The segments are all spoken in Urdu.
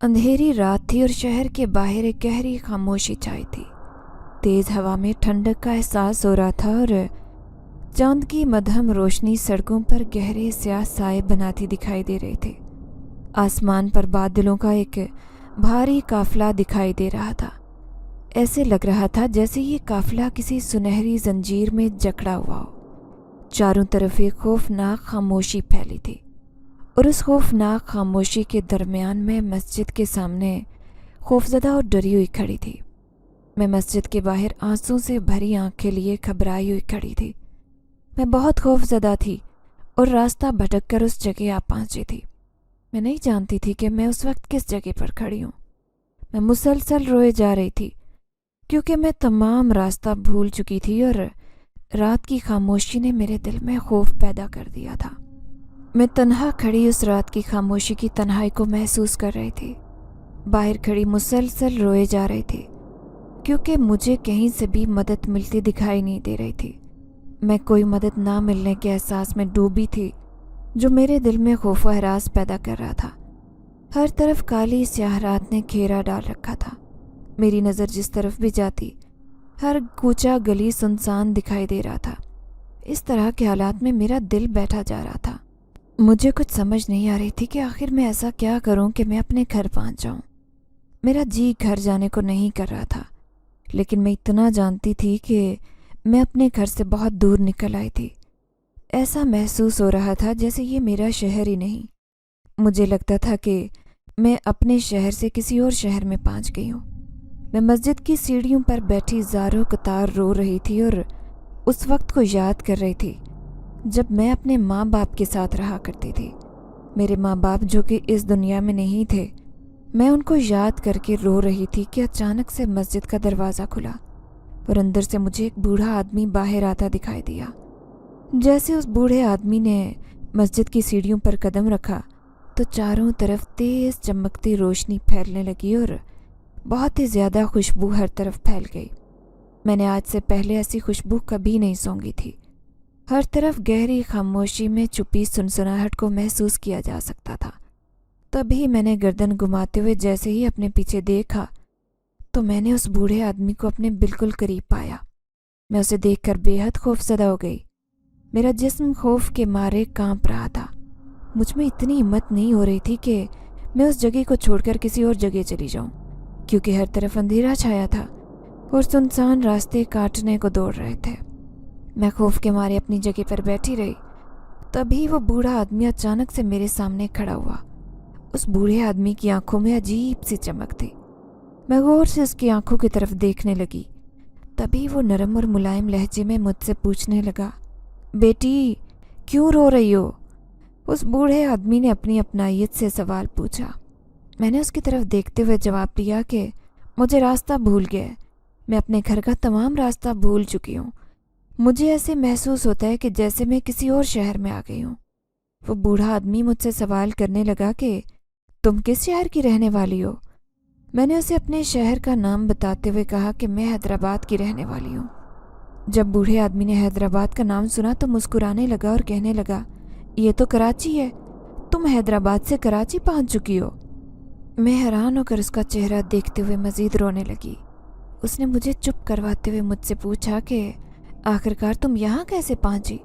اندھیری رات تھی اور شہر کے باہر ایک گہری خاموشی چھائی تھی۔ تیز ہوا میں ٹھنڈک کا احساس ہو رہا تھا اور چاند کی مدھم روشنی سڑکوں پر گہرے سیاہ سائے بناتی دکھائی دے رہے تھے۔ آسمان پر بادلوں کا ایک بھاری قافلہ دکھائی دے رہا تھا۔ ایسے لگ رہا تھا جیسے یہ قافلہ کسی سنہری زنجیر میں جکڑا ہوا ہو۔ چاروں طرف ایک خوفناک خاموشی پھیلی تھی، اور اس خوفناک خاموشی کے درمیان میں مسجد کے سامنے خوفزدہ اور ڈری ہوئی کھڑی تھی۔ میں مسجد کے باہر آنسوں سے بھری آنکھیں لیے گھبرائی ہوئی کھڑی تھی۔ میں بہت خوفزدہ تھی اور راستہ بھٹک کر اس جگہ آ پہنچی تھی۔ میں نہیں جانتی تھی کہ میں اس وقت کس جگہ پر کھڑی ہوں۔ میں مسلسل روئے جا رہی تھی کیونکہ میں تمام راستہ بھول چکی تھی اور رات کی خاموشی نے میرے دل میں خوف پیدا کر دیا تھا۔ میں تنہا کھڑی اس رات کی خاموشی کی تنہائی کو محسوس کر رہی تھی۔ باہر کھڑی مسلسل روئے جا رہی تھی کیونکہ مجھے کہیں سے بھی مدد ملتی دکھائی نہیں دے رہی تھی۔ میں کوئی مدد نہ ملنے کے احساس میں ڈوبی تھی جو میرے دل میں خوف و ہراس پیدا کر رہا تھا۔ ہر طرف کالی سیاہ رات نے گھیرا ڈال رکھا تھا۔ میری نظر جس طرف بھی جاتی ہر کوچہ گلی سنسان دکھائی دے رہا تھا۔ اس طرح کے حالات میں میرا دل بیٹھا جا رہا تھا۔ مجھے کچھ سمجھ نہیں آ رہی تھی کہ آخر میں ایسا کیا کروں کہ میں اپنے گھر پہنچ جاؤں۔ میرا جی گھر جانے کو نہیں کر رہا تھا، لیکن میں اتنا جانتی تھی کہ میں اپنے گھر سے بہت دور نکل آئی تھی۔ ایسا محسوس ہو رہا تھا جیسے یہ میرا شہر ہی نہیں۔ مجھے لگتا تھا کہ میں اپنے شہر سے کسی اور شہر میں پہنچ گئی ہوں۔ میں مسجد کی سیڑھیوں پر بیٹھی زاروں قطار رو رہی تھی اور اس وقت کو یاد کر رہی تھی جب میں اپنے ماں باپ کے ساتھ رہا کرتی تھی۔ میرے ماں باپ جو کہ اس دنیا میں نہیں تھے، میں ان کو یاد کر کے رو رہی تھی کہ اچانک سے مسجد کا دروازہ کھلا اور اندر سے مجھے ایک بوڑھا آدمی باہر آتا دکھائی دیا۔ جیسے اس بوڑھے آدمی نے مسجد کی سیڑھیوں پر قدم رکھا تو چاروں طرف تیز چمکتی روشنی پھیلنے لگی اور بہت ہی زیادہ خوشبو ہر طرف پھیل گئی۔ میں نے آج سے پہلے ایسی خوشبو کبھی نہیں سونگھی تھی۔ ہر طرف گہری خاموشی میں چھپی سنسناہٹ کو محسوس کیا جا سکتا تھا۔ تبھی میں نے گردن گھماتے ہوئے جیسے ہی اپنے پیچھے دیکھا تو میں نے اس بوڑھے آدمی کو اپنے بالکل قریب پایا۔ میں اسے دیکھ کر بے حد خوفزدہ ہو گئی۔ میرا جسم خوف کے مارے کانپ رہا تھا۔ مجھ میں اتنی ہمت نہیں ہو رہی تھی کہ میں اس جگہ کو چھوڑ کر کسی اور جگہ چلی جاؤں، کیونکہ ہر طرف اندھیرا چھایا تھا اور سنسان راستے کاٹنے کو دوڑ رہے تھے۔ میں خوف کے مارے اپنی جگہ پر بیٹھی رہی۔ تبھی وہ بوڑھا آدمی اچانک سے میرے سامنے کھڑا ہوا۔ اس بوڑھے آدمی کی آنکھوں میں عجیب سی چمک تھی۔ میں غور سے اس کی آنکھوں کی طرف دیکھنے لگی۔ تبھی وہ نرم اور ملائم لہجے میں مجھ سے پوچھنے لگا، بیٹی کیوں رو رہی ہو؟ اس بوڑھے آدمی نے اپنی اپنائیت سے سوال پوچھا۔ میں نے اس کی طرف دیکھتے ہوئے جواب دیا کہ مجھے راستہ بھول گیا ہے۔ میں اپنے گھر کا تمام راستہ بھول چکی ہوں۔ مجھے ایسے محسوس ہوتا ہے کہ جیسے میں کسی اور شہر میں آ گئی ہوں۔ وہ بوڑھا آدمی مجھ سے سوال کرنے لگا کہ تم کس شہر کی رہنے والی ہو؟ میں نے اسے اپنے شہر کا نام بتاتے ہوئے کہا کہ میں حیدرآباد کی رہنے والی ہوں۔ جب بوڑھے آدمی نے حیدرآباد کا نام سنا تو مسکرانے لگا اور کہنے لگا، یہ تو کراچی ہے، تم حیدرآباد سے کراچی پہنچ چکی ہو؟ میں حیران ہو کر اس کا چہرہ دیکھتے ہوئے مزید رونے لگی۔ اس نے مجھے چپ کرواتے ہوئے مجھ سے پوچھا کہ آخرکار تم یہاں کیسے پہنچی؟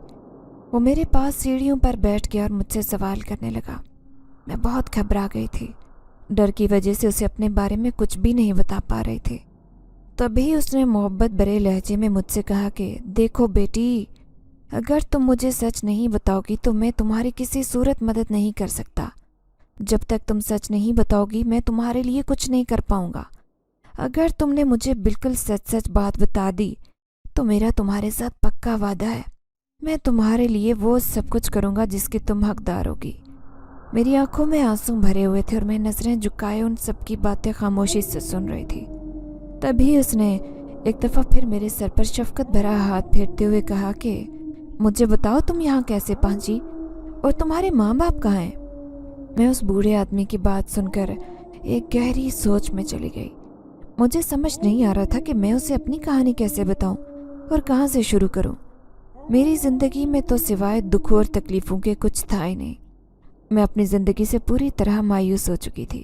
وہ میرے پاس سیڑھیوں پر بیٹھ گیا اور مجھ سے سوال کرنے لگا۔ میں بہت گھبرا گئی تھی۔ ڈر کی وجہ سے اسے اپنے بارے میں کچھ بھی نہیں بتا پا رہی تھی۔ تبھی اس نے محبت بھرے لہجے میں مجھ سے کہا کہ دیکھو بیٹی، اگر تم مجھے سچ نہیں بتاؤ گی تو میں تمہاری کسی صورت مدد نہیں کر سکتا۔ جب تک تم سچ نہیں بتاؤ گی میں تمہارے لیے کچھ نہیں کر پاؤں گا۔ اگر تم نے مجھے بالکل سچ سچ بات بتا دی تو میرا تمہارے ساتھ پکا وعدہ ہے، میں تمہارے لیے وہ سب کچھ کروں گا جس کی تم حقدار ہوگی۔ میری آنکھوں میں آنسو بھرے ہوئے تھے اور میں نظریں جھکائے ان سب کی باتیں خاموشی سے سن رہی تھی۔ تبھی اس نے ایک دفعہ پھر میرے سر پر شفقت بھرا ہاتھ پھیرتے ہوئے کہا کہ مجھے بتاؤ تم یہاں کیسے پہنچی اور تمہارے ماں باپ کہاں ہیں؟ میں اس بوڑھے آدمی کی بات سن کر ایک گہری سوچ میں چلی گئی۔ مجھے سمجھ نہیں آ رہا تھا کہ میں اسے اپنی کہانی کیسے بتاؤں اور کہاں سے شروع کروں۔ میری زندگی میں تو سوائے دکھوں اور تکلیفوں کے کچھ تھا ہی نہیں۔ میں اپنی زندگی سے پوری طرح مایوس ہو چکی تھی۔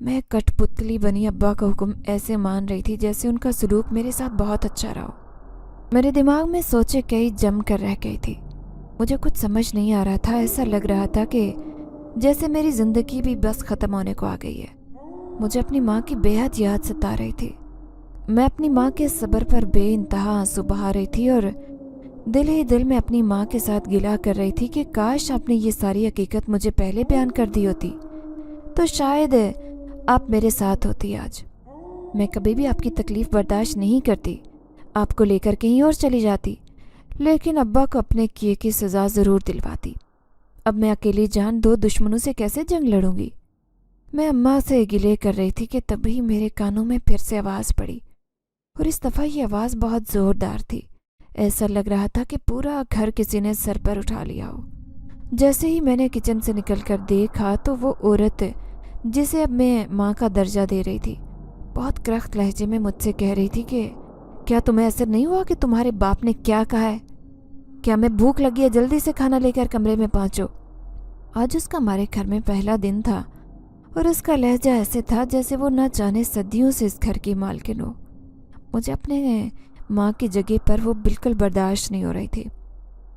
میں کٹپتلی بنی ابا کا حکم ایسے مان رہی تھی جیسے ان کا سلوک میرے ساتھ بہت اچھا رہا ہو۔ میرے دماغ میں سوچے کئی جم کر رہ گئی تھی۔ مجھے کچھ سمجھ نہیں آ رہا تھا، ایسا لگ رہا تھا کہ جیسے میری زندگی بھی بس ختم ہونے کو آ گئی ہے۔ مجھے اپنی ماں کی بے حد یاد ستا رہی تھی۔ میں اپنی ماں کے صبر پر بے انتہا آنسو بہا رہی تھی اور دل ہی دل میں اپنی ماں کے ساتھ گلہ کر رہی تھی کہ کاش آپ نے یہ ساری حقیقت مجھے پہلے بیان کر دی ہوتی تو شاید آپ میرے ساتھ ہوتی آج۔ میں کبھی بھی آپ کی تکلیف برداشت نہیں کرتی، آپ کو لے کر کہیں اور چلی جاتی، لیکن ابا کو اپنے کیے کی سزا ضرور دلواتی۔ اب میں اکیلی جان دو دشمنوں سے کیسے جنگ لڑوں گی؟ میں اماں سے گلے کر رہی تھی کہ تبھی میرے کانوں میں پھر سے آواز پڑی، اور اس دفعہ یہ آواز بہت زوردار تھی۔ ایسا لگ رہا تھا کہ پورا گھر کسی نے سر پر اٹھا لیا ہو۔ جیسے ہی میں نے کچن سے نکل کر دیکھا تو وہ عورت جسے اب میں ماں کا درجہ دے رہی تھی بہت کرخت لہجے میں مجھ سے کہہ رہی تھی کہ کیا تمہیں ایسا نہیں ہوا کہ تمہارے باپ نے کیا کہا ہے؟ کیا میں بھوک لگی ہے، جلدی سے کھانا لے کر کمرے میں پہنچو۔ آج اس کا ہمارے گھر میں پہلا دن تھا اور اس کا لہجہ ایسے تھا جیسے وہ نہ جانے صدیوں سے اس گھر کی مالکن ہو۔ مجھے اپنے ماں کی جگہ پر وہ بالکل برداشت نہیں ہو رہی تھی۔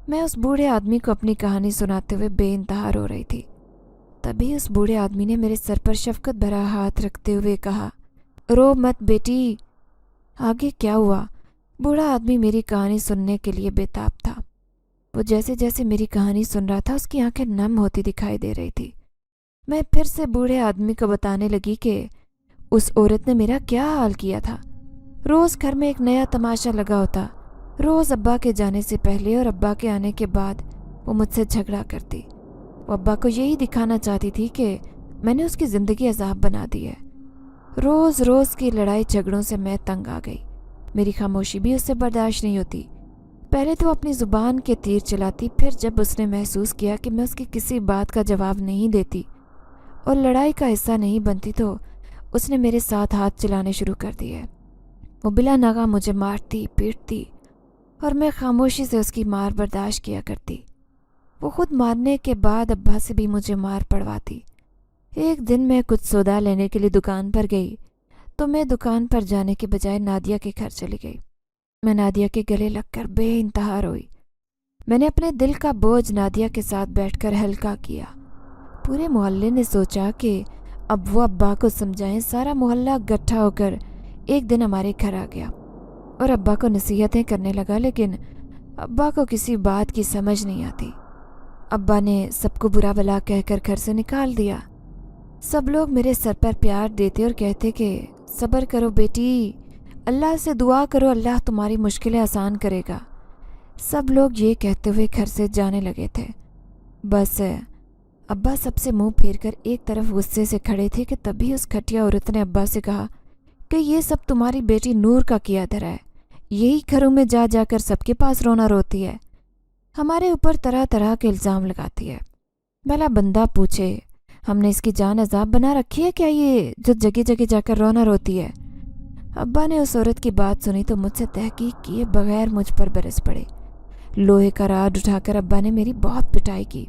میں اس بوڑھے آدمی کو اپنی کہانی سناتے ہوئے بے انتہا رو رہی تھی۔ تبھی اس بوڑھے آدمی نے میرے سر پر شفقت بھرا ہاتھ رکھتے ہوئے کہا، رو مت بیٹی۔ آگے کیا ہوا؟ بوڑھا آدمی میری کہانی سننے کے لیے بے تاب تھا۔ وہ جیسے جیسے میری کہانی سن رہا تھا اس کی آنکھیں نم ہوتی دکھائی دے رہی تھی۔ میں پھر سے بوڑھے آدمی کو بتانے لگی کہ اس عورت نے میرا کیا حال کیا تھا۔ روز گھر میں ایک نیا تماشا لگا ہوتا، روز ابا کے جانے سے پہلے اور ابا کے آنے کے بعد وہ مجھ سے جھگڑا کرتی۔ وہ ابا کو یہی دکھانا چاہتی تھی کہ میں نے اس کی زندگی عذاب بنا دی ہے۔ روز روز کی لڑائی جھگڑوں سے میں تنگ آ گئی۔ میری خاموشی بھی اس سے برداشت نہیں ہوتی۔ پہلے تو اپنی زبان کے تیر چلاتی، پھر جب اس نے محسوس کیا کہ میں اس کی کسی بات کا جواب نہیں دیتی اور لڑائی کا حصہ نہیں بنتی تو اس نے میرے ساتھ ہاتھ چلانے شروع کر دیے۔ وہ بلا ناغہ مجھے مارتی پیٹتی اور میں خاموشی سے اس کی مار برداشت کیا کرتی۔ وہ خود مارنے کے بعد ابا سے بھی مجھے مار پڑواتی۔ ایک دن میں کچھ سودا لینے کے لیے دکان پر گئی تو میں دکان پر جانے کے بجائے نادیہ کے گھر چلی گئی۔ میں نادیہ کے گلے لگ کر بے انتہا روئی۔ میں نے اپنے دل کا بوجھ نادیہ کے ساتھ بیٹھ کر ہلکا کیا۔ پورے محلے نے سوچا کہ اب وہ ابا کو سمجھائیں۔ سارا محلہ گٹھا ہو کر ایک دن ہمارے گھر آ گیا اور ابا کو نصیحتیں کرنے لگا، لیکن ابا کو کسی بات کی سمجھ نہیں آتی۔ ابا نے سب کو برا بلا کہہ کر گھر سے نکال دیا۔ سب لوگ میرے سر پر پیار دیتے اور کہتے کہ صبر کرو بیٹی، اللہ سے دعا کرو، اللہ تمہاری مشکلیں آسان کرے گا۔ سب لوگ یہ کہتے ہوئے گھر سے جانے لگے تھے۔ بس ابا سب سے منہ پھیر کر ایک طرف غصے سے کھڑے تھے کہ تبھی اس گھٹیا عورت نے ابا سے کہا کہ یہ سب تمہاری بیٹی نور کا کیا دھرا ہے، یہی گھروں میں جا جا کر سب کے پاس رونا روتی ہے، ہمارے اوپر طرح طرح کے الزام لگاتی ہے۔ بھلا بندہ پوچھے ہم نے اس کی جان عذاب بنا رکھی ہے کیا، یہ جو جگہ جگہ جا کر رونا روتی ہے؟ ابا نے اس عورت کی بات سنی تو مجھ سے تحقیق کیے بغیر مجھ پر برس پڑے۔ لوہے کا راڈ اٹھا کر ابا نے میری بہت پٹائی کی۔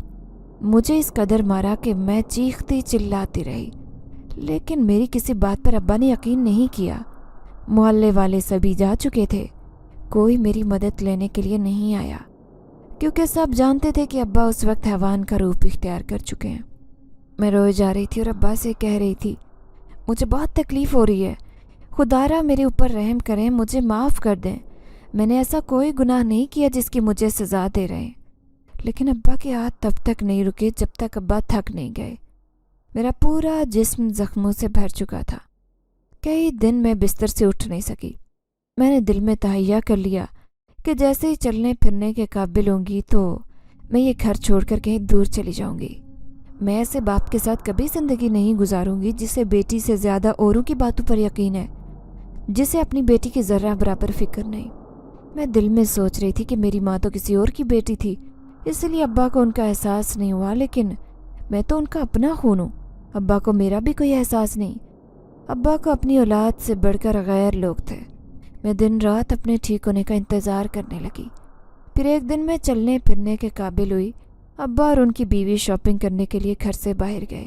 مجھے اس قدر مارا کہ میں چیختی چلاتی رہی، لیکن میری کسی بات پر ابا نے یقین نہیں کیا۔ محلے والے سبھی جا چکے تھے، کوئی میری مدد لینے کے لیے نہیں آیا، کیونکہ سب جانتے تھے کہ ابا اس وقت حیوان کا روپ اختیار کر چکے ہیں۔ میں روئے جا رہی تھی اور ابا سے کہہ رہی تھی مجھے بہت تکلیف ہو رہی ہے، خدا را میرے اوپر رحم کریں، مجھے معاف کر دیں، میں نے ایسا کوئی گناہ نہیں کیا جس کی مجھے سزا دے رہے ہیں۔ لیکن ابا کے ہاتھ تب تک نہیں رکے جب تک ابا تھک نہیں گئے۔ میرا پورا جسم زخموں سے بھر چکا تھا۔ کئی دن میں بستر سے اٹھ نہیں سکی۔ میں نے دل میں تہیہ کر لیا کہ جیسے ہی چلنے پھرنے کے قابل ہوں گی تو میں یہ گھر چھوڑ کر کہیں دور چلی جاؤں گی۔ میں ایسے باپ کے ساتھ کبھی زندگی نہیں گزاروں گی جسے بیٹی سے زیادہ اوروں کی باتوں پر یقین ہے، جسے اپنی بیٹی کی ذرہ برابر فکر نہیں۔ میں دل میں سوچ رہی تھی کہ میری ماں تو کسی اور کی بیٹی تھی، اس لیے ابا کو ان کا احساس نہیں ہوا، لیکن میں تو ان کا اپنا خون ہوں، ابا کو میرا بھی کوئی احساس نہیں۔ ابا کو اپنی اولاد سے بڑھ کر غیر لوگ تھے۔ میں دن رات اپنے ٹھیک ہونے کا انتظار کرنے لگی۔ پھر ایک دن میں چلنے پھرنے کے قابل ہوئی۔ ابا اور ان کی بیوی شاپنگ کرنے کے لیے گھر سے باہر گئے۔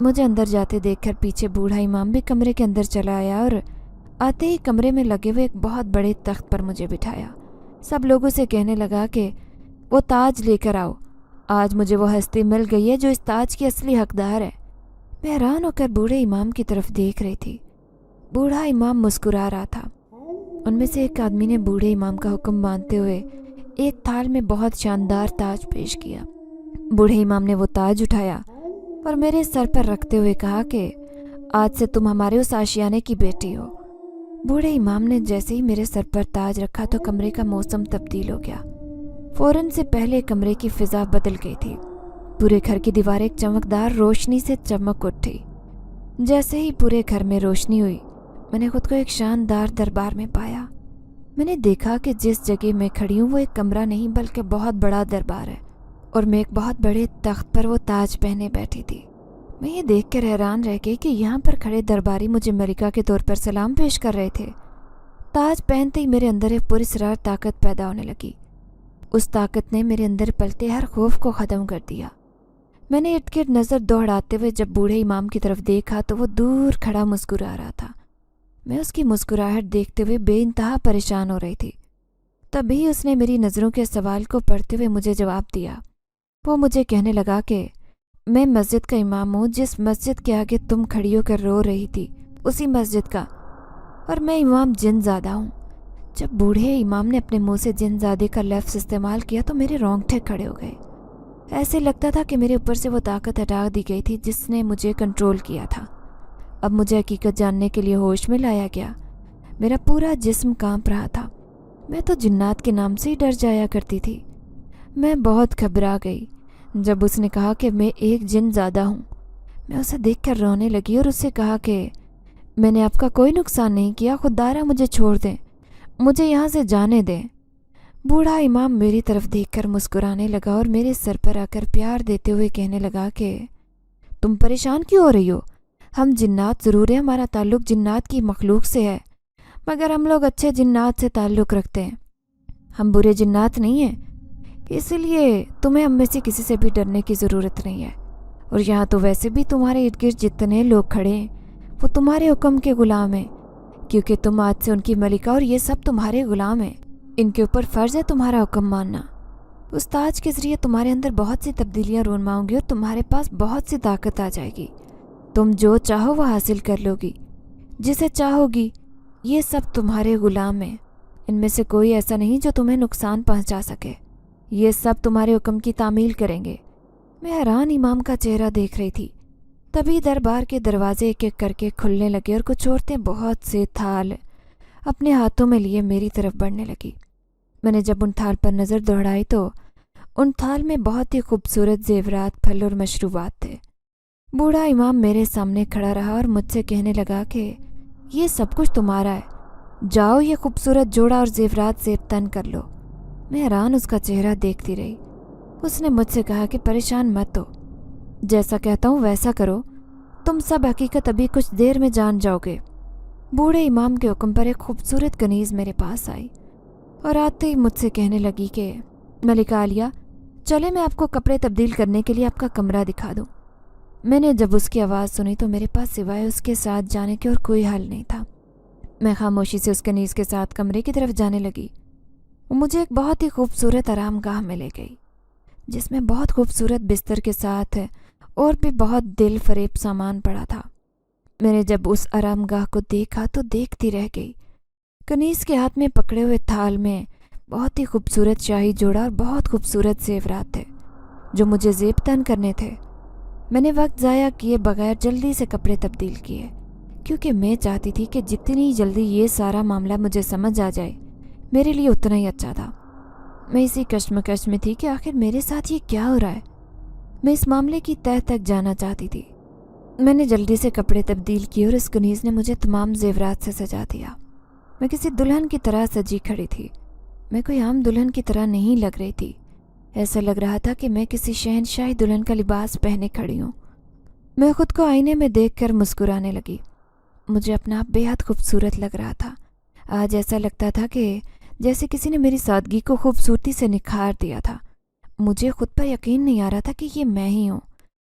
مجھے اندر جاتے دیکھ کر پیچھے بوڑھا امام بھی کمرے کے اندر چلا آیا اور آتے ہی کمرے میں لگے ہوئے ایک بہت بڑے تخت پر مجھے بٹھایا۔ سب لوگوں سے کہنے لگا کہ وہ تاج لے کر آؤ، آج مجھے وہ ہستی مل گئی ہے جو اس تاج کی اصلی حقدار ہے۔ میں حیران ہو کر بوڑھے امام کی طرف دیکھ رہی تھی۔ بوڑھا امام مسکرا رہا تھا۔ ان میں سے ایک آدمی نے بوڑھے امام کا حکم مانتے ہوئے ایک تھال میں بہت شاندار تاج پیش کیا۔ بوڑھے امام نے وہ تاج اٹھایا اور میرے سر پر رکھتے ہوئے کہا کہ آج سے تم ہمارے اس آشیانے کی بیٹی ہو۔ بوڑھے امام نے جیسے ہی میرے سر پر تاج رکھا تو کمرے کا موسم تبدیل ہو گیا۔ فوراً سے پہلے کمرے کی فضا بدل گئی تھی۔ پورے گھر کی دیواریں ایک چمکدار روشنی سے چمک اٹھی۔ جیسے ہی پورے گھر میں روشنی ہوئی، میں نے خود کو ایک شاندار دربار میں پایا۔ میں نے دیکھا کہ جس جگہ میں کھڑی ہوں وہ ایک کمرہ نہیں بلکہ بہت بڑا دربار ہے، اور میں ایک بہت بڑے تخت پر وہ تاج پہنے بیٹھی تھی۔ میں یہ دیکھ کر حیران رہ گئی کہ یہاں پر کھڑے درباری مجھے ملکہ کے طور پر سلام پیش کر رہے تھے۔ تاج پہنتے ہی میرے اندر ایک پراسرار طاقت پیدا ہونے لگی۔ اس طاقت نے میرے اندر پلتے ہر خوف کو ختم کر دیا۔ میں نے ارد گرد نظر دوڑاتے ہوئے جب بوڑھے امام کی طرف دیکھا تو وہ دور کھڑا مسکرا رہا تھا۔ میں اس کی مسکراہٹ دیکھتے ہوئے بے انتہا پریشان ہو رہی تھی۔ تبھی اس نے میری نظروں کے سوال کو پڑھتے ہوئے مجھے جواب دیا۔ وہ مجھے کہنے لگا کہ میں مسجد کا امام ہوں، جس مسجد کے آگے تم کھڑی ہو کر رو رہی تھی اسی مسجد کا، اور میں امام جن زادہ ہوں۔ جب بوڑھے امام نے اپنے منہ سے جن زادے کا لفظ استعمال کیا تو میرے رونگٹے کھڑے ہو گئے۔ ایسے لگتا تھا کہ میرے اوپر سے وہ طاقت ہٹا دی گئی تھی جس نے مجھے کنٹرول کیا تھا۔ اب مجھے حقیقت جاننے کے لیے ہوش میں لایا گیا۔ میرا پورا جسم کانپ رہا تھا۔ میں تو جنات کے نام سے ہی ڈر جایا کرتی تھی۔ میں بہت گھبرا گئی جب اس نے کہا کہ میں ایک جن زادہ ہوں۔ میں اسے دیکھ کر رونے لگی اور اس سے کہا کہ میں نے آپ کا کوئی نقصان نہیں کیا، خدارا مجھے چھوڑ دیں، مجھے یہاں سے جانے دیں۔ بوڑھا امام میری طرف دیکھ کر مسکرانے لگا اور میرے سر پر آ کر پیار دیتے ہوئے کہنے لگا کہ تم پریشان کیوں ہو رہی ہو؟ ہم جنات ضرور ہیں، ہمارا تعلق جنات کی مخلوق سے ہے، مگر ہم لوگ اچھے جنات سے تعلق رکھتے ہیں، ہم برے جنات نہیں ہیں، اس لیے تمہیں ہم میں سے کسی سے بھی ڈرنے کی ضرورت نہیں ہے۔ اور یہاں تو ویسے بھی تمہارے ارد گرد جتنے لوگ کھڑے ہیں وہ تمہارے حکم کے غلام ہیں، کیونکہ تم آج سے ان کی ملکہ اور یہ سب تمہارے غلام ہیں، ان کے اوپر فرض ہے تمہارا حکم ماننا۔ اس تاج کے ذریعے تمہارے اندر بہت سی تبدیلیاں رونما ہوں گی اور تمہارے پاس بہت سی طاقت آ جائے گی، تم جو چاہو وہ حاصل کر لو گی، جسے چاہو گی۔ یہ سب تمہارے غلام ہیں، ان میں سے کوئی ایسا نہیں جو تمہیں نقصان پہنچا سکے، یہ سب تمہارے حکم کی تعمیل کریں گے۔ میں حیران امام کا چہرہ دیکھ رہی تھی۔ تبھی دربار کے دروازے ایک ایک کر کے کھلنے لگے اور کچھ عورتیں بہت سے تھال اپنے ہاتھوں میں لیے میری طرف بڑھنے لگی۔ میں نے جب ان تھال پر نظر دوڑائی تو ان تھال میں بہت ہی خوبصورت زیورات، پھل اور مشروبات تھے۔ بوڑھا امام میرے سامنے کھڑا رہا اور مجھ سے کہنے لگا کہ یہ سب کچھ تمہارا ہے، جاؤ یہ خوبصورت جوڑا اور زیورات زیب تن کر لو۔ میں حیران اس کا چہرہ دیکھتی رہی۔ اس نے مجھ سے کہا کہ پریشان مت ہو، جیسا کہتا ہوں ویسا کرو، تم سب حقیقت ابھی کچھ دیر میں جان جاؤ گے۔ بوڑھے امام کے حکم پر ایک خوبصورت کنیز میرے پاس آئی اور آتے ہی مجھ سے کہنے لگی کہ ملکہ عالیہ چلے میں آپ کو کپڑے تبدیل کرنے کے لیے آپ کا کمرہ دکھا دوں۔ میں نے جب اس کی آواز سنی تو میرے پاس سوائے اس کے ساتھ جانے کے اور کوئی حل نہیں تھا۔ میں خاموشی سے اس کنیز کے ساتھ کمرے کی طرف جانے لگی۔ وہ مجھے ایک بہت ہی خوبصورت آرام گاہ میں لے گئی جس میں بہت خوبصورت بستر کے ساتھ اور بھی بہت دل فریب سامان پڑا تھا۔ میں نے جب اس آرام گاہ کو دیکھا تو دیکھتی رہ گئی۔ کنیز کے ہاتھ میں پکڑے ہوئے تھال میں بہت ہی خوبصورت شاہی جوڑا اور بہت خوبصورت زیورات تھے جو مجھے زیب تن کرنے تھے۔ میں نے وقت ضائع کیے بغیر جلدی سے کپڑے تبدیل کیے، کیونکہ میں چاہتی تھی کہ جتنی جلدی یہ سارا معاملہ مجھے سمجھ آ جائے میرے لیے اتنا ہی اچھا تھا۔ میں اسی کشمکش میں تھی کہ آخر میرے ساتھ یہ کیا ہو رہا ہے۔ میں اس معاملے کی تہہ تک جانا چاہتی تھی۔ میں نے جلدی سے کپڑے تبدیل کیے اور اس کنیز نے مجھے تمام زیورات سے سجا دیا۔ میں کسی دلہن کی طرح سجی کھڑی تھی۔ میں کوئی عام دلہن کی طرح نہیں لگ رہی تھی، ایسا لگ رہا تھا کہ میں کسی شہنشاہی دلہن کا لباس پہنے کھڑی ہوں۔ میں خود کو آئینے میں دیکھ کر مسکرانے لگی۔ مجھے اپنا آپ بے حد خوبصورت لگ رہا تھا۔ آج ایسا لگتا تھا کہ جیسے کسی نے میری سادگی کو خوبصورتی سے نکھار دیا تھا۔ مجھے خود پر یقین نہیں آ رہا تھا کہ یہ میں ہی ہوں۔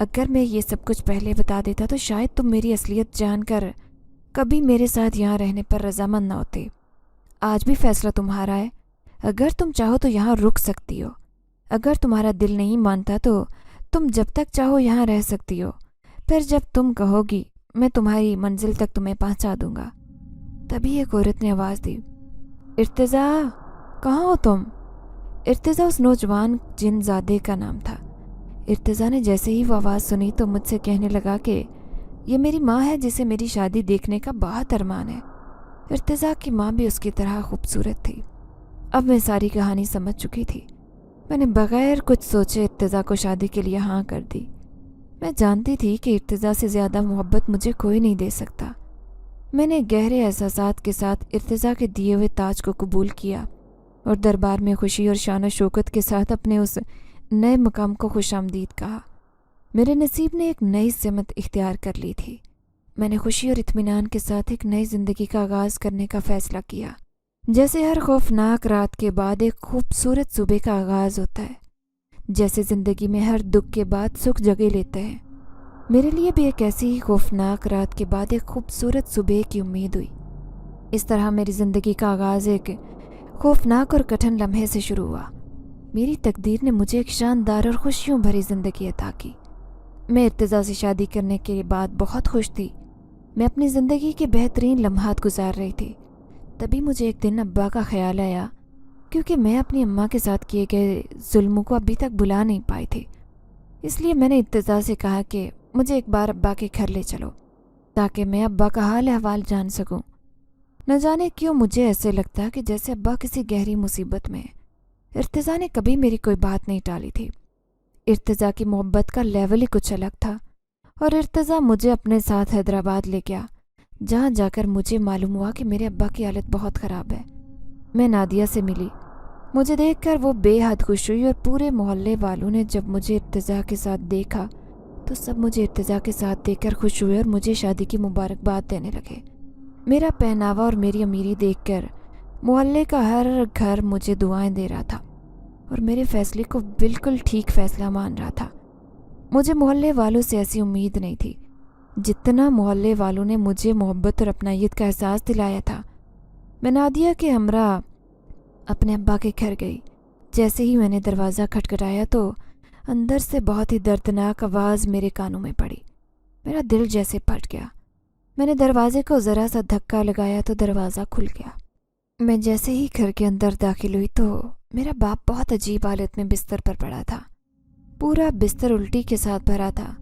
اگر میں یہ سب کچھ پہلے بتا دیتا تو شاید تم میری اصلیت جان کر کبھی میرے ساتھ یہاں رہنے پر رضامند نہ ہوتے۔ آج بھی فیصلہ تمہارا ہے۔ اگر تم چاہو تو یہاں رک سکتی ہو، اگر تمہارا دل نہیں مانتا تو تم جب تک چاہو یہاں رہ سکتی ہو، پھر جب تم کہو گی میں تمہاری منزل تک تمہیں پہنچا دوں گا۔ تبھی ایک عورت نے آواز دی، ارتضیٰ کہاں ہو تم؟ ارتضیٰ اس نوجوان جن زادے کا نام تھا۔ ارتضیٰ نے جیسے ہی وہ آواز سنی تو مجھ سے کہنے لگا کہ یہ میری ماں ہے جسے میری شادی دیکھنے کا بہت ارمان ہے۔ ارتضیٰ کی ماں بھی اس کی طرح خوبصورت تھی۔ اب میں ساری کہانی سمجھ چکی تھی۔ میں نے بغیر کچھ سوچے ارتضیٰ کو شادی کے لیے ہاں کر دی۔ میں جانتی تھی کہ ارتضیٰ سے زیادہ محبت مجھے کوئی نہیں دے سکتا۔ میں نے گہرے احساسات کے ساتھ ارتضیٰ کے دیے ہوئے تاج کو قبول کیا اور دربار میں خوشی اور شان و شوکت کے ساتھ اپنے اس نئے مقام کو خوش آمدید کہا۔ میرے نصیب نے ایک نئی سمت اختیار کر لی تھی۔ میں نے خوشی اور اطمینان کے ساتھ ایک نئی زندگی کا آغاز کرنے کا فیصلہ کیا، جیسے ہر خوفناک رات کے بعد ایک خوبصورت صبح کا آغاز ہوتا ہے، جیسے زندگی میں ہر دکھ کے بعد سکھ جگہ لیتے ہیں۔ میرے لیے بھی ایک ایسی ہی خوفناک رات کے بعد ایک خوبصورت صبح کی امید ہوئی۔ اس طرح میری زندگی کا آغاز ایک خوفناک اور کٹھن لمحے سے شروع ہوا۔ میری تقدیر نے مجھے ایک شاندار اور خوشیوں بھری زندگی عطا کی۔ میں ارتضیٰ سے شادی کرنے کے بعد بہت خوش تھی۔ میں اپنی زندگی کے بہترین لمحات گزار رہی تھی۔ تبھی مجھے ایک دن ابا کا خیال آیا، کیونکہ میں اپنی اماں کے ساتھ کیے گئے ظلموں کو ابھی تک بھلا نہیں پائی تھی۔ اس لیے میں نے ارتضیٰ سے کہا کہ مجھے ایک بار ابا کے گھر لے چلو تاکہ میں ابا کا حال احوال جان سکوں۔ نہ جانے کیوں مجھے ایسے لگتا کہ جیسے ابا کسی گہری مصیبت میں ہیں۔ ارتضیٰ نے کبھی میری کوئی بات نہیں ٹالی تھی۔ ارتضیٰ کی محبت کا لیول ہی کچھ الگ تھا، اور ارتضیٰ مجھے اپنے ساتھ حیدرآباد لے گیا، جہاں جا کر مجھے معلوم ہوا کہ میرے ابا کی حالت بہت خراب ہے۔ میں نادیہ سے ملی۔ مجھے دیکھ کر وہ بے حد خوش ہوئی، اور پورے محلے والوں نے جب مجھے ارتضیٰ کے ساتھ دیکھا تو سب مجھے ارتضیٰ کے ساتھ دیکھ کر خوش ہوئے اور مجھے شادی کی مبارکباد دینے لگے۔ میرا پہناوا اور میری امیری دیکھ کر محلے کا ہر گھر مجھے دعائیں دے رہا تھا اور میرے فیصلے کو بالکل ٹھیک فیصلہ مان رہا تھا۔ مجھے محلے والوں سے ایسی امید نہیں تھی جتنا محلے والوں نے مجھے محبت اور اپنائیت کا احساس دلایا تھا۔ میں نادیہ کے ہمراہ اپنے ابا کے گھر گئی۔ جیسے ہی میں نے دروازہ کھٹکھٹایا تو اندر سے بہت ہی دردناک آواز میرے کانوں میں پڑی۔ میرا دل جیسے پھٹ گیا۔ میں نے دروازے کو ذرا سا دھکا لگایا تو دروازہ کھل گیا۔ میں جیسے ہی گھر کے اندر داخل ہوئی تو میرا باپ بہت عجیب حالت میں بستر پر پڑا تھا۔ پورا بستر الٹی کے ساتھ بھرا تھا۔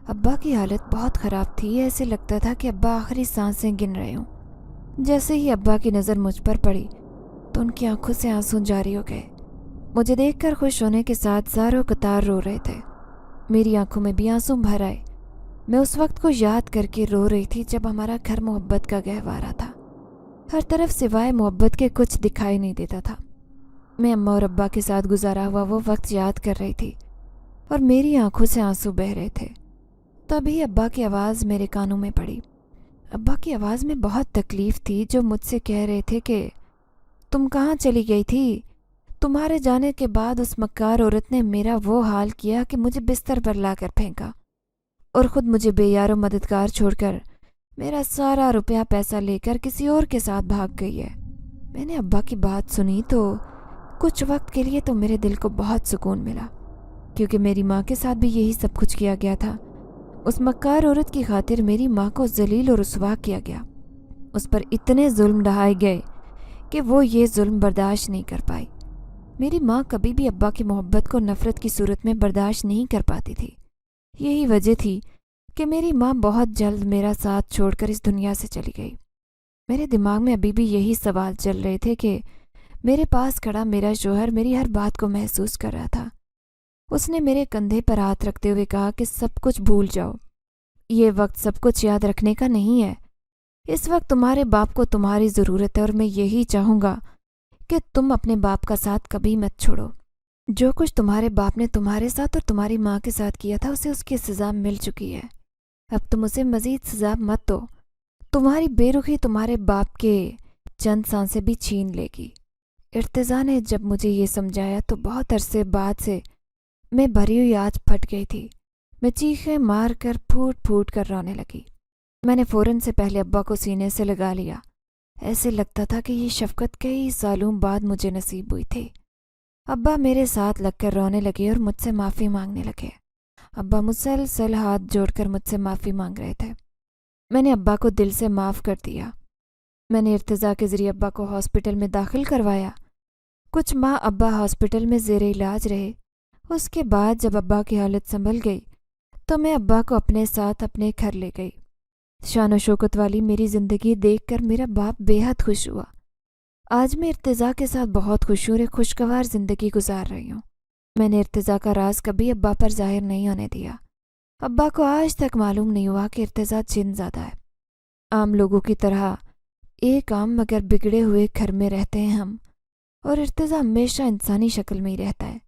ابا کی حالت بہت خراب تھی۔ ایسے لگتا تھا کہ ابا آخری سانسیں گن رہے ہوں۔ جیسے ہی ابا کی نظر مجھ پر پڑی تو ان کی آنکھوں سے آنسو جاری ہو گئے۔ مجھے دیکھ کر خوش ہونے کے ساتھ زاروں قطار رو رہے تھے۔ میری آنکھوں میں بھی آنسو بھر آئے۔ میں اس وقت کو یاد کر کے رو رہی تھی جب ہمارا گھر محبت کا گہوارہ تھا۔ ہر طرف سوائے محبت کے کچھ دکھائی نہیں دیتا تھا۔ میں اماں اور ابا کے ساتھ گزارا ہوا وہ وقت یاد کر رہی تھی اور میری آنکھوں سے آنسو بہہ رہے تھے۔ تبھی ابا کی آواز میرے کانوں میں پڑی۔ ابا کی آواز میں بہت تکلیف تھی، جو مجھ سے کہہ رہے تھے کہ تم کہاں چلی گئی تھی؟ تمہارے جانے کے بعد اس مکار عورت نے میرا وہ حال کیا کہ مجھے بستر پر لا کر پھینکا اور خود مجھے بے یار و مددگار چھوڑ کر میرا سارا روپیہ پیسہ لے کر کسی اور کے ساتھ بھاگ گئی ہے۔ میں نے ابا کی بات سنی تو کچھ وقت کے لیے تو میرے دل کو بہت سکون ملا، کیونکہ میری ماں کے ساتھ بھی یہی سب کچھ کیا گیا تھا۔ اس مکار عورت کی خاطر میری ماں کو ذلیل اور رسوا کیا گیا۔ اس پر اتنے ظلم ڈھائے گئے کہ وہ یہ ظلم برداشت نہیں کر پائی۔ میری ماں کبھی بھی ابا کی محبت کو نفرت کی صورت میں برداشت نہیں کر پاتی تھی۔ یہی وجہ تھی کہ میری ماں بہت جلد میرا ساتھ چھوڑ کر اس دنیا سے چلی گئی۔ میرے دماغ میں ابھی بھی یہی سوال چل رہے تھے کہ میرے پاس کھڑا میرا شوہر میری ہر بات کو محسوس کر رہا تھا۔ اس نے میرے کندھے پر ہاتھ رکھتے ہوئے کہا کہ سب کچھ بھول جاؤ، یہ وقت سب کچھ یاد رکھنے کا نہیں ہے۔ اس وقت تمہارے باپ کو تمہاری ضرورت ہے، اور میں یہی چاہوں گا کہ تم اپنے باپ کا ساتھ کبھی مت چھوڑو۔ جو کچھ تمہارے باپ نے تمہارے ساتھ اور تمہاری ماں کے ساتھ کیا تھا اسے اس کی سزا مل چکی ہے۔ اب تم اسے مزید سزا مت دو۔ تمہاری بے رخی تمہارے باپ کے چند سانسیں بھی چھین لے گی۔ ارتضیٰ نے جب مجھے یہ سمجھایا تو بہت عرصے بعد سے میں بھری ہوئی آج پھٹ گئی تھی۔ میں چیخیں مار کر پھوٹ پھوٹ کر رونے لگی۔ میں نے فوراً سے پہلے ابا کو سینے سے لگا لیا۔ ایسے لگتا تھا کہ یہ شفقت کئی سالوں بعد مجھے نصیب ہوئی تھی۔ ابا میرے ساتھ لگ کر رونے لگے اور مجھ سے معافی مانگنے لگے۔ ابا مسلسل ہاتھ جوڑ کر مجھ سے معافی مانگ رہے تھے۔ میں نے ابا کو دل سے معاف کر دیا۔ میں نے ارتضیٰ کے ذریعے ابا کو ہاسپٹل میں داخل کروایا۔ کچھ ماہ ابا ہاسپٹل میں زیر علاج رہے۔ اس کے بعد جب ابا کی حالت سنبھل گئی تو میں ابا کو اپنے ساتھ اپنے گھر لے گئی۔ شان و شوکت والی میری زندگی دیکھ کر میرا باپ بے حد خوش ہوا۔ آج میں ارتضیٰ کے ساتھ بہت خوشحال خوشگوار زندگی گزار رہی ہوں۔ میں نے ارتضیٰ کا راز کبھی ابا پر ظاہر نہیں ہونے دیا۔ ابا کو آج تک معلوم نہیں ہوا کہ ارتضیٰ جن زادہ ہے۔ عام لوگوں کی طرح ایک عام مگر بگڑے ہوئے گھر میں رہتے ہیں ہم، اور ارتضیٰ ہمیشہ انسانی شکل میں ہی رہتا ہے۔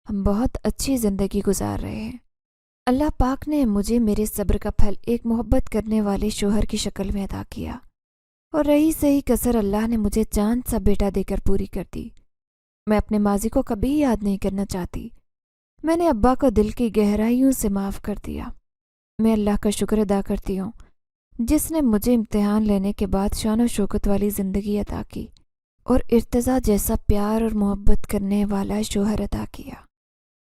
ہم بہت اچھی زندگی گزار رہے ہیں۔ اللہ پاک نے مجھے میرے صبر کا پھل ایک محبت کرنے والے شوہر کی شکل میں عطا کیا، اور رہی صحیح کسر اللہ نے مجھے چاند سا بیٹا دے کر پوری کر دی۔ میں اپنے ماضی کو کبھی یاد نہیں کرنا چاہتی۔ میں نے ابا کو دل کی گہرائیوں سے معاف کر دیا۔ میں اللہ کا شکر ادا کرتی ہوں جس نے مجھے امتحان لینے کے بعد شان و شوکت والی زندگی عطا کی اور ارتضیٰ جیسا پیار اور محبت کرنے والا شوہر عطا کیا۔